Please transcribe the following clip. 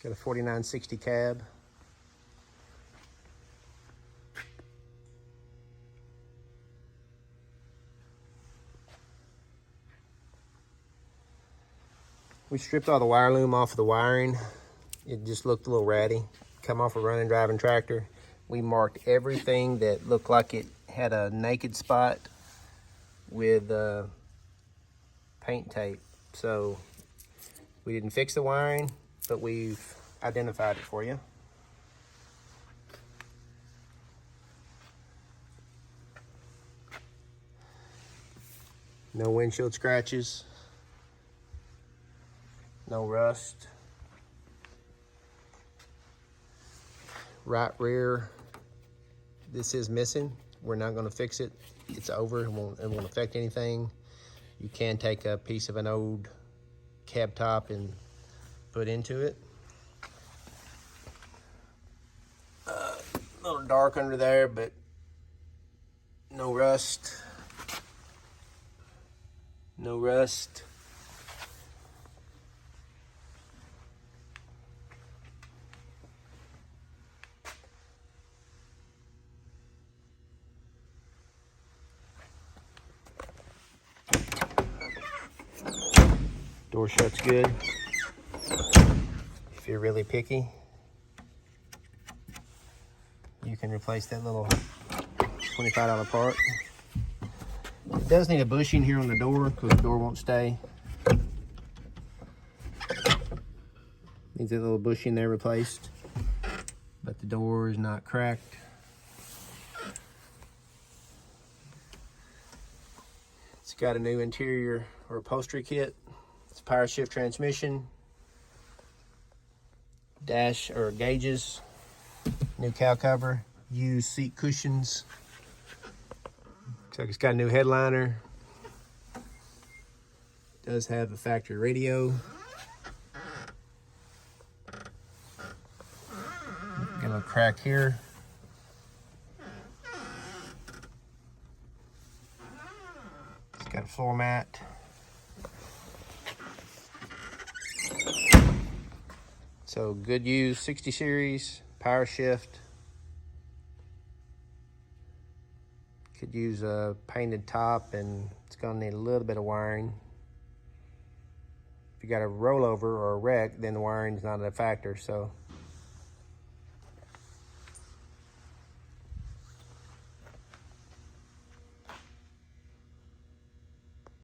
Got a 4960 cab. We stripped all the wire loom off of the wiring. It just looked a little ratty. Come off a running driving tractor. We marked everything that looked like it had a naked spot with paint tape. So we didn't fix the wiring, but we've identified it for you. No windshield scratches. No rust. Right rear, this is missing. We're not gonna fix it. It's over, it won't affect anything. You can take a piece of an old cab top and put into it. A little dark under there, but no rust. No rust. Door shuts good. If you're really picky, you can replace that little $25 part. It does need a bushing here on the door because the door won't stay. Needs a little bushing there replaced, but the door is not cracked. It's got a new interior or upholstery kit. It's power shift transmission, dash or gauges, new cow cover, used seat cushions. Looks like it's got a new headliner. Does have a factory radio. Got a little crack here. It's got a floor mat. So good use, 60 series, power shift. Could use a painted top and it's gonna need a little bit of wiring. If you got a rollover or a wreck, then the wiring is not a factor. So